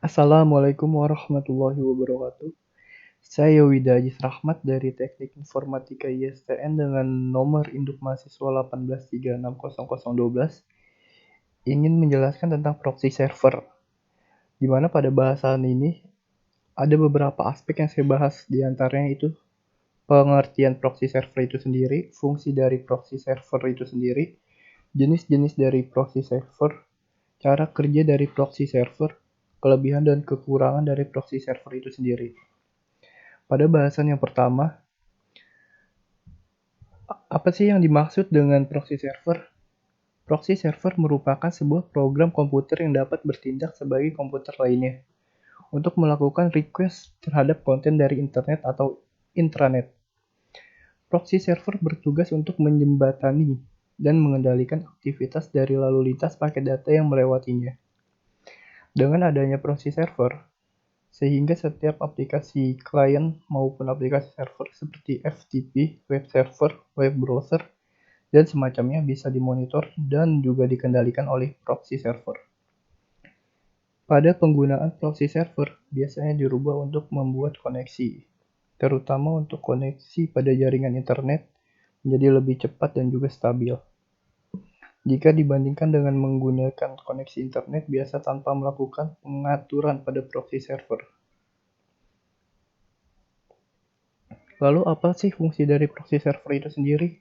Assalamualaikum warahmatullahi wabarakatuh. Saya Wida Ajis Rahmat dari Teknik Informatika ISTN dengan nomor induk mahasiswa 18360012 ingin menjelaskan tentang proxy server, di mana pada bahasan ini ada beberapa aspek yang saya bahas, di antaranya itu pengertian proxy server itu sendiri, fungsi dari proxy server itu sendiri, jenis-jenis dari proxy server, cara kerja dari proxy server, kelebihan dan kekurangan dari proxy server itu sendiri. Pada bahasan yang pertama, apa sih yang dimaksud dengan proxy server? Proxy server merupakan sebuah program komputer yang dapat bertindak sebagai komputer lainnya untuk melakukan request terhadap konten dari internet atau intranet. Proxy server bertugas untuk menjembatani dan mengendalikan aktivitas dari lalu lintas paket data yang melewatinya. Dengan adanya proxy server, sehingga setiap aplikasi klien maupun aplikasi server seperti FTP, web server, web browser, dan semacamnya bisa dimonitor dan juga dikendalikan oleh proxy server. Pada penggunaan proxy server, biasanya dirubah untuk membuat koneksi, terutama untuk koneksi pada jaringan internet, menjadi lebih cepat dan juga stabil. Jika dibandingkan dengan menggunakan koneksi internet biasa tanpa melakukan pengaturan pada proxy server. Lalu apa sih fungsi dari proxy server itu sendiri?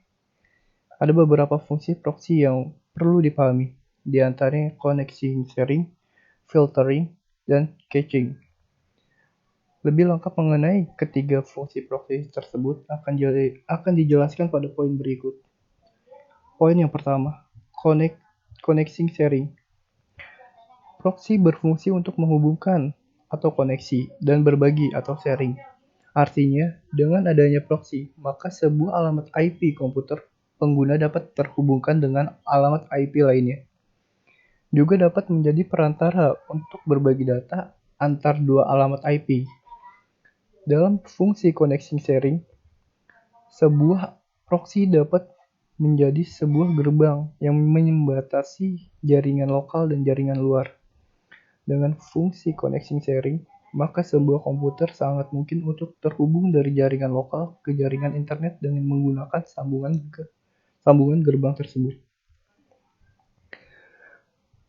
Ada beberapa fungsi proxy yang perlu dipahami, di antaranya koneksi sharing, filtering, dan caching. Lebih lengkap mengenai ketiga fungsi proxy tersebut akan dijelaskan pada poin berikut. Poin yang pertama, connecting sharing. Proxy berfungsi untuk menghubungkan atau koneksi dan berbagi atau sharing. Artinya, dengan adanya proxy, maka sebuah alamat IP komputer pengguna dapat terhubungkan dengan alamat IP lainnya. Juga dapat menjadi perantara untuk berbagi data antar dua alamat IP. Dalam fungsi connecting sharing, sebuah proxy dapat menjadi sebuah gerbang yang membatasi jaringan lokal dan jaringan luar. Dengan fungsi connecting sharing, maka sebuah komputer sangat mungkin untuk terhubung dari jaringan lokal ke jaringan internet dengan menggunakan sambungan gerbang tersebut.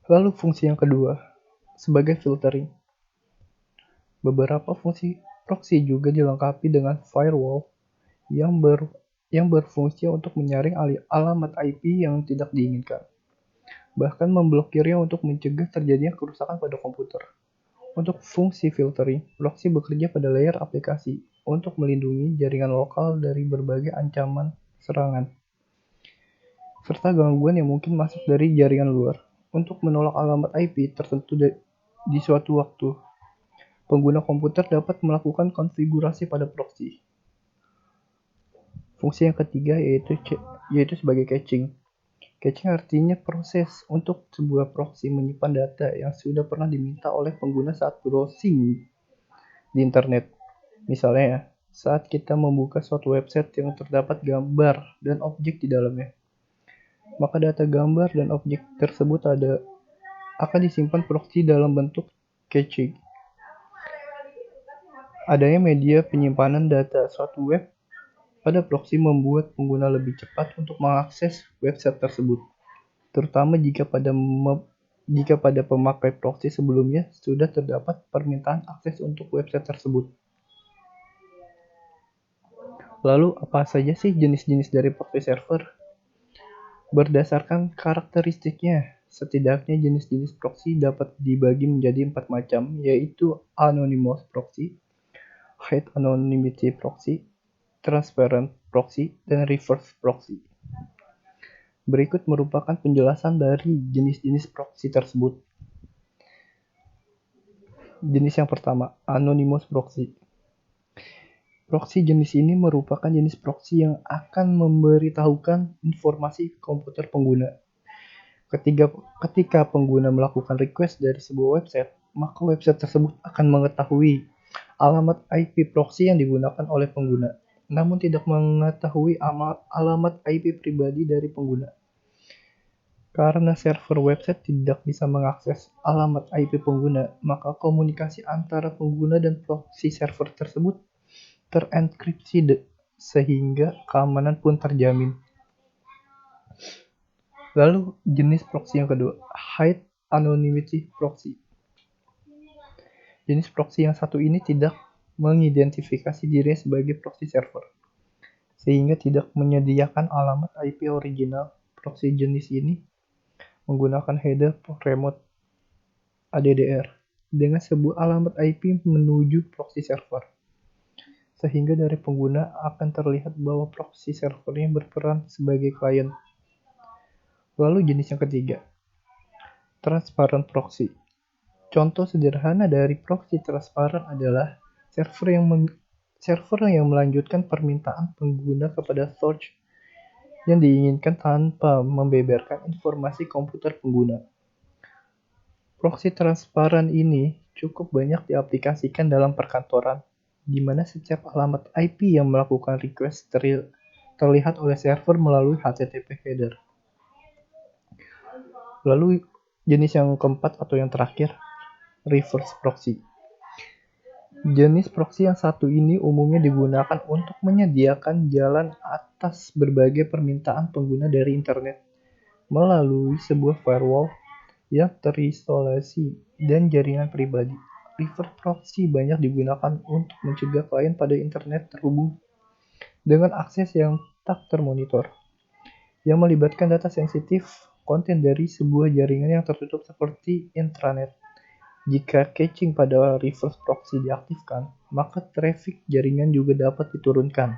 Lalu fungsi yang kedua, sebagai filtering. Beberapa fungsi proxy juga dilengkapi dengan firewall yang berfungsi untuk menyaring alamat IP yang tidak diinginkan, bahkan memblokirnya untuk mencegah terjadinya kerusakan pada komputer. Untuk fungsi filtering, proxy bekerja pada layer aplikasi untuk melindungi jaringan lokal dari berbagai ancaman serangan, serta gangguan yang mungkin masuk dari jaringan luar. Untuk menolak alamat IP tertentu di suatu waktu, pengguna komputer dapat melakukan konfigurasi pada proxy. Fungsi yang ketiga yaitu sebagai caching. Caching artinya proses untuk sebuah proxy menyimpan data yang sudah pernah diminta oleh pengguna saat browsing di internet. Misalnya, saat kita membuka suatu website yang terdapat gambar dan objek di dalamnya, maka data gambar dan objek tersebut akan disimpan proxy dalam bentuk caching. Adanya media penyimpanan data suatu web pada proxy membuat pengguna lebih cepat untuk mengakses website tersebut, terutama jika pada pemakai proxy sebelumnya sudah terdapat permintaan akses untuk website tersebut. Lalu apa saja sih jenis-jenis dari proxy server? Berdasarkan karakteristiknya, setidaknya jenis-jenis proxy dapat dibagi menjadi 4 macam, yaitu anonymous proxy, high anonymity proxy, transparent proxy, dan reverse proxy. Berikut merupakan penjelasan dari jenis-jenis proxy tersebut. Jenis yang pertama, anonymous proxy. Proxy jenis ini merupakan jenis proxy yang akan memberitahukan informasi komputer pengguna. Ketika pengguna melakukan request dari sebuah website, maka website tersebut akan mengetahui alamat IP proxy yang digunakan oleh pengguna, namun tidak mengetahui alamat IP pribadi dari pengguna. Karena server website tidak bisa mengakses alamat IP pengguna, maka komunikasi antara pengguna dan proxy server tersebut terenkripsi sehingga keamanan pun terjamin. Lalu jenis proxy yang kedua, high anonymity proxy. Jenis proxy yang satu ini tidak mengidentifikasi dirinya sebagai proxy server, sehingga tidak menyediakan alamat IP original. Proxy jenis ini menggunakan header remote ADDR dengan sebuah alamat IP menuju proxy server, sehingga dari pengguna akan terlihat bahwa proxy servernya berperan sebagai klien. Lalu jenis yang ketiga, transparent proxy. Contoh sederhana dari proxy transparan adalah server yang melanjutkan permintaan pengguna kepada source yang diinginkan tanpa membeberkan informasi komputer pengguna. Proxy transparan ini cukup banyak diaplikasikan dalam perkantoran, di mana setiap alamat IP yang melakukan request terlihat oleh server melalui HTTP header. Lalu jenis yang keempat atau yang terakhir, reverse proxy. Jenis proxy yang satu ini umumnya digunakan untuk menyediakan jalan atas berbagai permintaan pengguna dari internet melalui sebuah firewall yang terisolasi dan jaringan pribadi. Reverse proxy banyak digunakan untuk mencegah klien pada internet terhubung dengan akses yang tak termonitor, yang melibatkan data sensitif konten dari sebuah jaringan yang tertutup seperti intranet. Jika caching pada reverse proxy diaktifkan, maka traffic jaringan juga dapat diturunkan.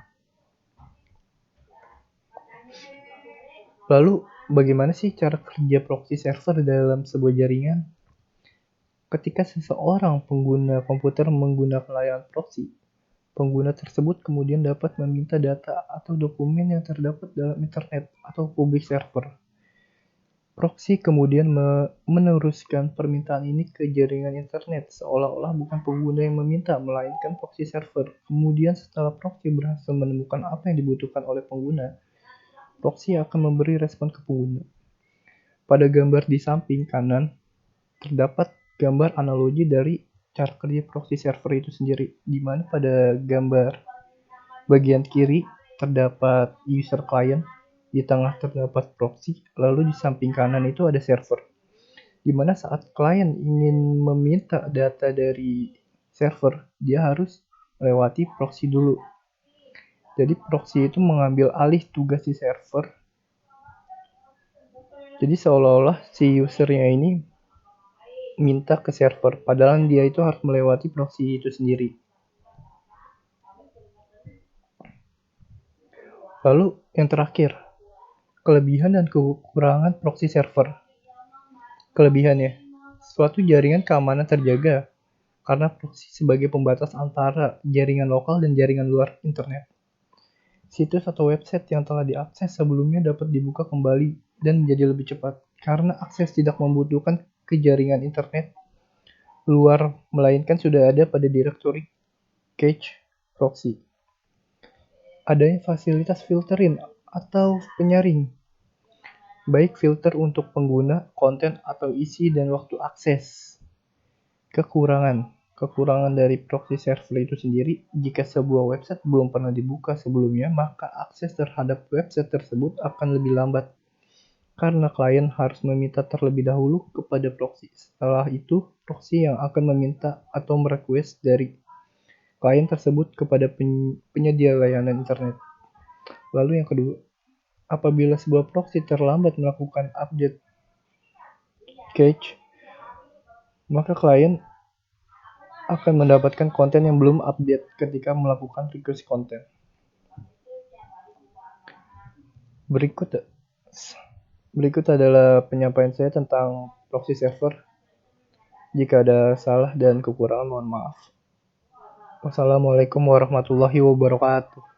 Lalu, bagaimana sih cara kerja proxy server dalam sebuah jaringan? Ketika seseorang pengguna komputer menggunakan layanan proxy, pengguna tersebut kemudian dapat meminta data atau dokumen yang terdapat dalam internet atau public server. Proxy kemudian meneruskan permintaan ini ke jaringan internet, seolah-olah bukan pengguna yang meminta, melainkan proxy server. Kemudian setelah proxy berhasil menemukan apa yang dibutuhkan oleh pengguna, proxy akan memberi respon ke pengguna. Pada gambar di samping kanan, terdapat gambar analogi dari cara kerja proxy server itu sendiri, di mana pada gambar bagian kiri terdapat user client, di tengah terdapat proxy, lalu di samping kanan itu ada server. Di mana saat klien ingin meminta data dari server, dia harus melewati proxy dulu. Jadi proxy itu mengambil alih tugas di server. Jadi seolah-olah si usernya ini minta ke server, padahal dia itu harus melewati proxy itu sendiri. Lalu yang terakhir, kelebihan dan kekurangan proxy server. Kelebihannya, suatu jaringan keamanan terjaga karena proxy sebagai pembatas antara jaringan lokal dan jaringan luar internet. Situs atau website yang telah diakses sebelumnya dapat dibuka kembali dan menjadi lebih cepat karena akses tidak membutuhkan ke jaringan internet luar, melainkan sudah ada pada direktori cache proxy. Adanya fasilitas filtering atau penyaring, baik filter untuk pengguna, konten, atau isi dan waktu akses. Kekurangan dari proxy server itu sendiri, jika sebuah website belum pernah dibuka sebelumnya, maka akses terhadap website tersebut akan lebih lambat karena klien harus meminta terlebih dahulu kepada proxy. Setelah itu, proxy yang akan meminta atau merequest dari klien tersebut kepada penyedia layanan internet. Lalu yang kedua, apabila sebuah proxy terlambat melakukan update cache, maka klien akan mendapatkan konten yang belum update ketika melakukan request konten. Berikut adalah penyampaian saya tentang proxy server. Jika ada salah dan kekurangan, mohon maaf. Wassalamualaikum warahmatullahi wabarakatuh.